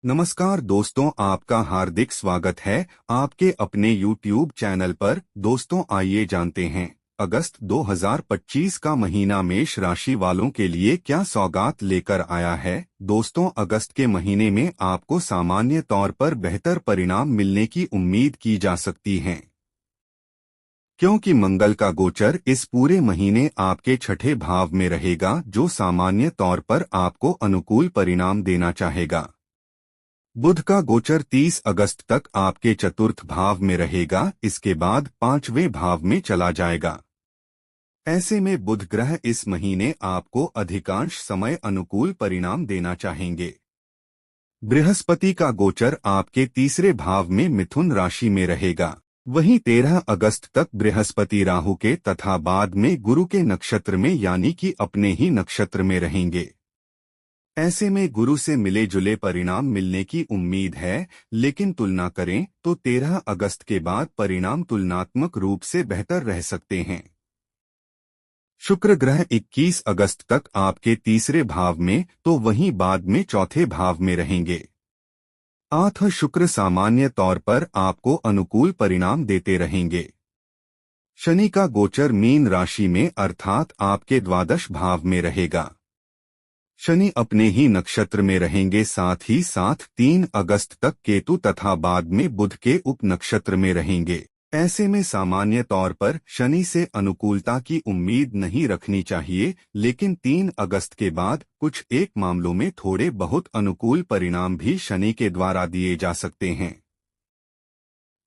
नमस्कार दोस्तों, आपका हार्दिक स्वागत है आपके अपने YouTube चैनल पर। दोस्तों, आइए जानते हैं अगस्त 2025 का महीना मेष राशि वालों के लिए क्या सौगात लेकर आया है। दोस्तों, अगस्त के महीने में आपको सामान्य तौर पर बेहतर परिणाम मिलने की उम्मीद की जा सकती है, क्योंकि मंगल का गोचर इस पूरे महीने आपके छठे भाव में रहेगा, जो सामान्य तौर पर आपको अनुकूल परिणाम देना चाहेगा। बुध का गोचर 30 अगस्त तक आपके चतुर्थ भाव में रहेगा, इसके बाद 5वें भाव में चला जाएगा। ऐसे में बुध ग्रह इस महीने आपको अधिकांश समय अनुकूल परिणाम देना चाहेंगे। बृहस्पति का गोचर आपके तीसरे भाव में मिथुन राशि में रहेगा। वहीं 13 अगस्त तक बृहस्पति राहु के तथा बाद में गुरु के नक्षत्र में यानी कि अपने ही नक्षत्र में रहेंगे। ऐसे में गुरु से मिले जुले परिणाम मिलने की उम्मीद है, लेकिन तुलना करें तो 13 अगस्त के बाद परिणाम तुलनात्मक रूप से बेहतर रह सकते हैं। शुक्र ग्रह 21 अगस्त तक आपके तीसरे भाव में तो वहीं बाद में चौथे भाव में रहेंगे। आठ शुक्र सामान्य तौर पर आपको अनुकूल परिणाम देते रहेंगे। शनि का गोचर मीन राशि में अर्थात आपके द्वादश भाव में रहेगा। शनि अपने ही नक्षत्र में रहेंगे, साथ ही साथ 3 अगस्त तक केतु तथा बाद में बुध के उप नक्षत्र में रहेंगे। ऐसे में सामान्य तौर पर शनि से अनुकूलता की उम्मीद नहीं रखनी चाहिए, लेकिन 3 अगस्त के बाद कुछ एक मामलों में थोड़े बहुत अनुकूल परिणाम भी शनि के द्वारा दिए जा सकते हैं।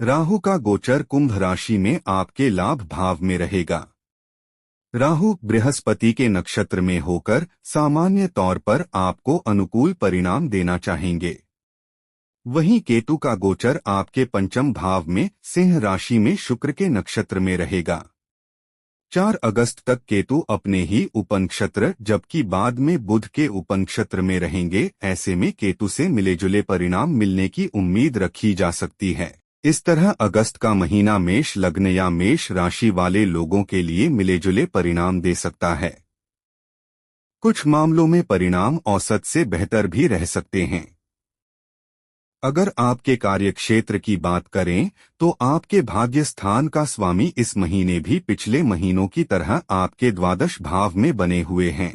राहु का गोचर कुंभ राशि में आपके लाभ भाव में रहेगा। राहु बृहस्पति के नक्षत्र में होकर सामान्य तौर पर आपको अनुकूल परिणाम देना चाहेंगे। वहीं केतु का गोचर आपके पंचम भाव में सिंह राशि में शुक्र के नक्षत्र में रहेगा। 4 अगस्त तक केतु अपने ही उपनक्षत्र जबकि बाद में बुध के उपनक्षत्र में रहेंगे। ऐसे में केतु से मिले जुले परिणाम मिलने की उम्मीद रखी जा सकती है। इस तरह अगस्त का महीना मेष लग्न या मेष राशि वाले लोगों के लिए मिले जुले परिणाम दे सकता है। कुछ मामलों में परिणाम औसत से बेहतर भी रह सकते हैं। अगर आपके कार्यक्षेत्र की बात करें तो आपके भाग्य स्थान का स्वामी इस महीने भी पिछले महीनों की तरह आपके द्वादश भाव में बने हुए हैं।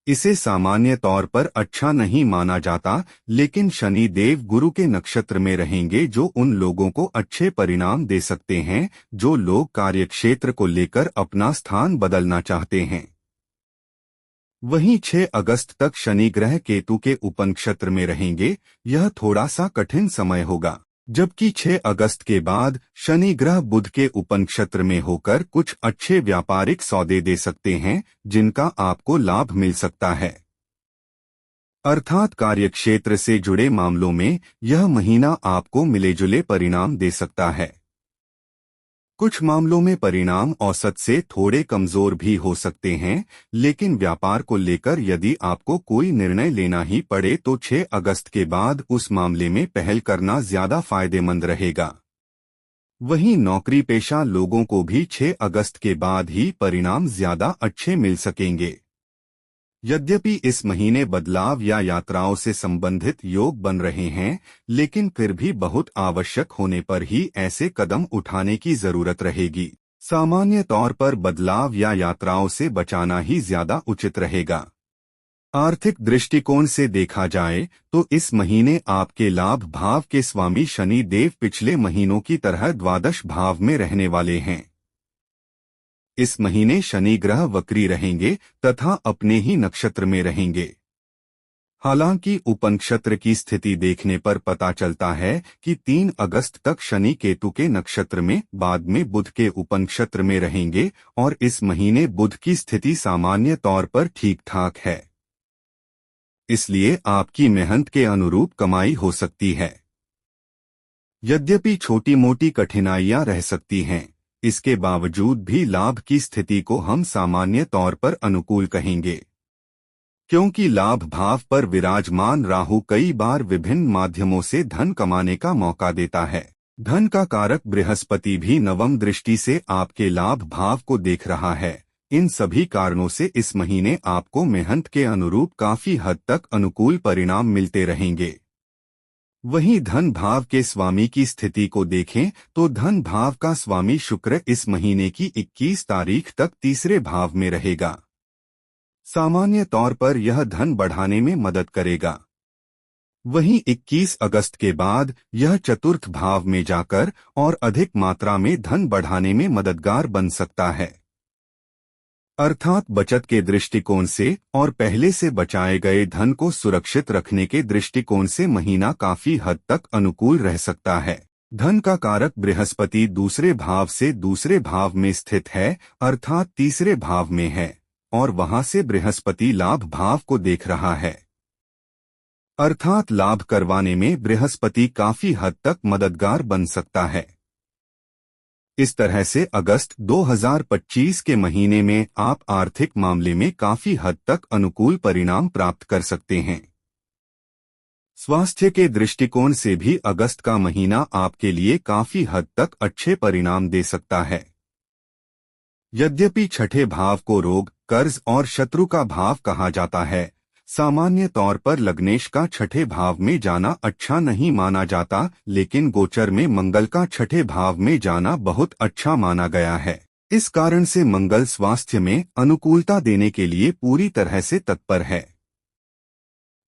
इसे सामान्य तौर पर अच्छा नहीं माना जाता, लेकिन शनि देव गुरु के नक्षत्र में रहेंगे, जो उन लोगों को अच्छे परिणाम दे सकते हैं जो लोग कार्यक्षेत्र को लेकर अपना स्थान बदलना चाहते हैं। वहीं 6 अगस्त तक शनि ग्रह केतु के उपनक्षत्र में रहेंगे। यह थोड़ा सा कठिन समय होगा, जबकि 6 अगस्त के बाद शनि ग्रह बुध के उपनक्षत्र में होकर कुछ अच्छे व्यापारिक सौदे दे सकते हैं, जिनका आपको लाभ मिल सकता है। अर्थात कार्यक्षेत्र से जुड़े मामलों में यह महीना आपको मिले-जुले परिणाम दे सकता है। कुछ मामलों में परिणाम औसत से थोड़े कमजोर भी हो सकते हैं, लेकिन व्यापार को लेकर यदि आपको कोई निर्णय लेना ही पड़े तो 6 अगस्त के बाद उस मामले में पहल करना ज्यादा फायदेमंद रहेगा। वहीं नौकरी पेशा लोगों को भी 6 अगस्त के बाद ही परिणाम ज्यादा अच्छे मिल सकेंगे। यद्यपि इस महीने बदलाव या यात्राओं से संबंधित योग बन रहे हैं, लेकिन फिर भी बहुत आवश्यक होने पर ही ऐसे कदम उठाने की जरूरत रहेगी। सामान्य तौर पर बदलाव या यात्राओं से बचाना ही ज्यादा उचित रहेगा। आर्थिक दृष्टिकोण से देखा जाए तो इस महीने आपके लाभ भाव के स्वामी शनि देव पिछले महीनों की तरह द्वादश भाव में रहने वाले हैं। इस महीने शनि ग्रह वक्री रहेंगे तथा अपने ही नक्षत्र में रहेंगे। हालांकि उपनक्षत्र की स्थिति देखने पर पता चलता है कि 3 अगस्त तक शनि केतु के नक्षत्र में, बाद में बुध के उपनक्षत्र में रहेंगे और इस महीने बुध की स्थिति सामान्य तौर पर ठीक ठाक है। इसलिए आपकी मेहनत के अनुरूप कमाई हो सकती है। यद्यपि छोटी मोटी कठिनाइयां रह सकती हैं, इसके बावजूद भी लाभ की स्थिति को हम सामान्य तौर पर अनुकूल कहेंगे, क्योंकि लाभ भाव पर विराजमान राहु कई बार विभिन्न माध्यमों से धन कमाने का मौका देता है। धन का कारक बृहस्पति भी नवम दृष्टि से आपके लाभ भाव को देख रहा है, इन सभी कारणों से इस महीने आपको मेहनत के अनुरूप काफी हद तक अनुकूल परिणाम मिलते रहेंगे। वहीं धन भाव के स्वामी की स्थिति को देखें तो धन भाव का स्वामी शुक्र इस महीने की 21 तारीख तक तीसरे भाव में रहेगा। सामान्य तौर पर यह धन बढ़ाने में मदद करेगा। वहीं 21 अगस्त के बाद यह चतुर्थ भाव में जाकर और अधिक मात्रा में धन बढ़ाने में मददगार बन सकता है। अर्थात बचत के दृष्टिकोण से और पहले से बचाए गए धन को सुरक्षित रखने के दृष्टिकोण से महीना काफी हद तक अनुकूल रह सकता है। धन का कारक बृहस्पति दूसरे भाव से दूसरे भाव में स्थित है, अर्थात तीसरे भाव में है, और वहां से बृहस्पति लाभ भाव को देख रहा है। अर्थात लाभ करवाने में बृहस्पति काफी हद तक मददगार बन सकता है। इस तरह से अगस्त 2025 के महीने में आप आर्थिक मामले में काफी हद तक अनुकूल परिणाम प्राप्त कर सकते हैं। स्वास्थ्य के दृष्टिकोण से भी अगस्त का महीना आपके लिए काफी हद तक अच्छे परिणाम दे सकता है। यद्यपि छठे भाव को रोग, कर्ज और शत्रु का भाव कहा जाता है, सामान्य तौर पर लग्नेश का छठे भाव में जाना अच्छा नहीं माना जाता, लेकिन गोचर में मंगल का छठे भाव में जाना बहुत अच्छा माना गया है। इस कारण से मंगल स्वास्थ्य में अनुकूलता देने के लिए पूरी तरह से तत्पर है।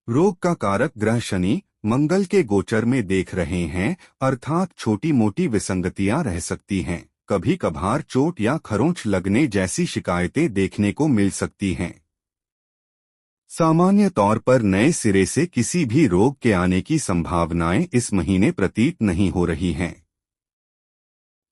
रोग का कारक ग्रह शनि मंगल के गोचर में देख रहे हैं, अर्थात छोटी मोटी विसंगतियां रह सकती हैं। कभी कभार चोट या खरोंच लगने जैसी शिकायतें देखने को मिल सकती हैं। सामान्य तौर पर नए सिरे से किसी भी रोग के आने की संभावनाएं इस महीने प्रतीत नहीं हो रही हैं।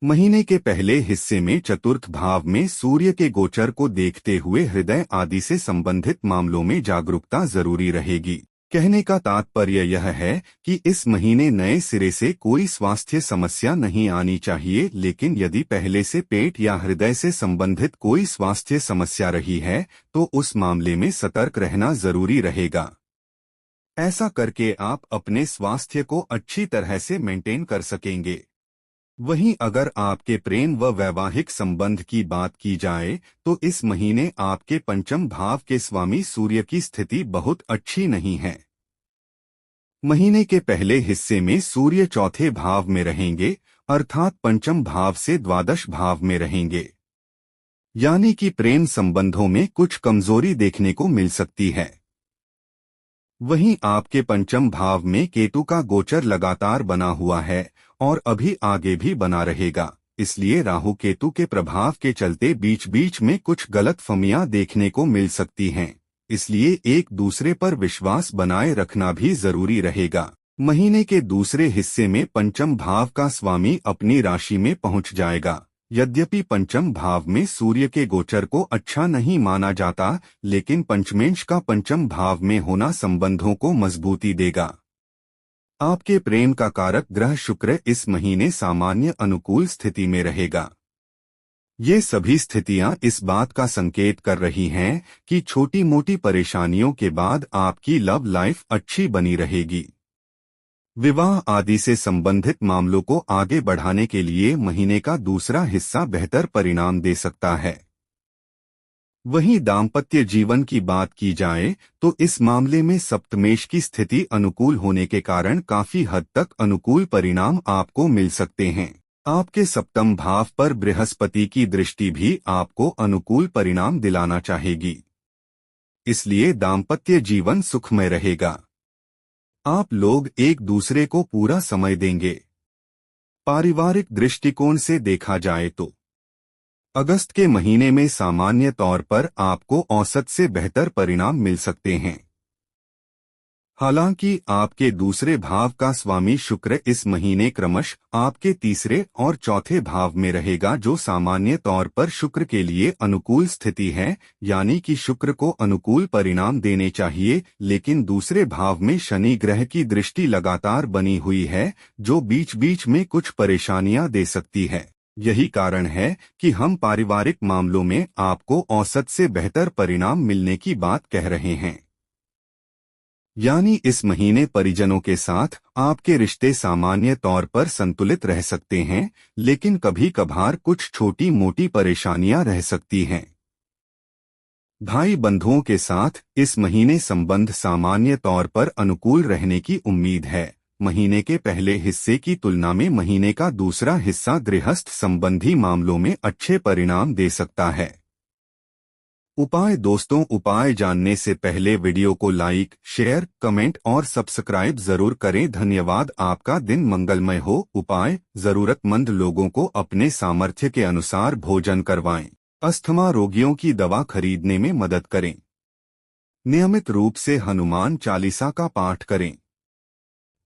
महीने के पहले हिस्से में चतुर्थ भाव में सूर्य के गोचर को देखते हुए हृदय आदि से संबंधित मामलों में जागरूकता जरूरी रहेगी। कहने का तात्पर्य यह है कि इस महीने नए सिरे से कोई स्वास्थ्य समस्या नहीं आनी चाहिए, लेकिन यदि पहले से पेट या हृदय से संबंधित कोई स्वास्थ्य समस्या रही है तो उस मामले में सतर्क रहना जरूरी रहेगा। ऐसा करके आप अपने स्वास्थ्य को अच्छी तरह से मेंटेन कर सकेंगे। वहीं अगर आपके प्रेम व वैवाहिक संबंध की बात की जाए तो इस महीने आपके पंचम भाव के स्वामी सूर्य की स्थिति बहुत अच्छी नहीं है। महीने के पहले हिस्से में सूर्य चौथे भाव में रहेंगे, अर्थात पंचम भाव से द्वादश भाव में रहेंगे, यानी कि प्रेम संबंधों में कुछ कमजोरी देखने को मिल सकती है। वहीं आपके पंचम भाव में केतु का गोचर लगातार बना हुआ है और अभी आगे भी बना रहेगा, इसलिए राहु केतु के प्रभाव के चलते बीच बीच में कुछ गलतफहमियां देखने को मिल सकती हैं, इसलिए एक दूसरे पर विश्वास बनाए रखना भी जरूरी रहेगा। महीने के दूसरे हिस्से में पंचम भाव का स्वामी अपनी राशि में पहुंच जाएगा। यद्यपि पंचम भाव में सूर्य के गोचर को अच्छा नहीं माना जाता, लेकिन पंचमेंश का पंचम भाव में होना संबंधों को मजबूती देगा। आपके प्रेम का कारक ग्रह शुक्र इस महीने सामान्य अनुकूल स्थिति में रहेगा। ये सभी स्थितियां इस बात का संकेत कर रही हैं कि छोटी मोटी परेशानियों के बाद आपकी लव लाइफ अच्छी बनी रहेगी। विवाह आदि से संबंधित मामलों को आगे बढ़ाने के लिए महीने का दूसरा हिस्सा बेहतर परिणाम दे सकता है। वहीं दाम्पत्य जीवन की बात की जाए तो इस मामले में सप्तमेश की स्थिति अनुकूल होने के कारण काफी हद तक अनुकूल परिणाम आपको मिल सकते हैं। आपके सप्तम भाव पर बृहस्पति की दृष्टि भी आपको अनुकूल परिणाम दिलाना चाहेगी, इसलिए दाम्पत्य जीवन सुखमय रहेगा। आप लोग एक दूसरे को पूरा समय देंगे। पारिवारिक दृष्टिकोण से देखा जाए तो अगस्त के महीने में सामान्य तौर पर आपको औसत से बेहतर परिणाम मिल सकते हैं। हालांकि आपके दूसरे भाव का स्वामी शुक्र इस महीने क्रमश आपके तीसरे और चौथे भाव में रहेगा, जो सामान्य तौर पर शुक्र के लिए अनुकूल स्थिति है, यानी कि शुक्र को अनुकूल परिणाम देने चाहिए। लेकिन दूसरे भाव में शनि ग्रह की दृष्टि लगातार बनी हुई है, जो बीच बीच में कुछ परेशानियां दे सकती है। यही कारण है कि हम पारिवारिक मामलों में आपको औसत से बेहतर परिणाम मिलने की बात कह रहे हैं। यानी इस महीने परिजनों के साथ आपके रिश्ते सामान्य तौर पर संतुलित रह सकते हैं, लेकिन कभी कभार कुछ छोटी मोटी परेशानियां रह सकती हैं। भाई बंधुओं के साथ इस महीने संबंध सामान्य तौर पर अनुकूल रहने की उम्मीद है। महीने के पहले हिस्से की तुलना में महीने का दूसरा हिस्सा गृहस्थ संबंधी मामलों में अच्छे परिणाम दे सकता है। उपाय दोस्तों, उपाय जानने से पहले वीडियो को लाइक, शेयर, कमेंट और सब्सक्राइब जरूर करें। धन्यवाद। आपका दिन मंगलमय हो। उपाय: जरूरतमंद लोगों को अपने सामर्थ्य के अनुसार भोजन करवाएं। अस्थमा रोगियों की दवा खरीदने में मदद करें। नियमित रूप से हनुमान चालीसा का पाठ करें।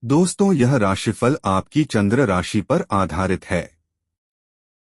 दोस्तों, यह राशिफल आपकी चंद्र राशि पर आधारित है।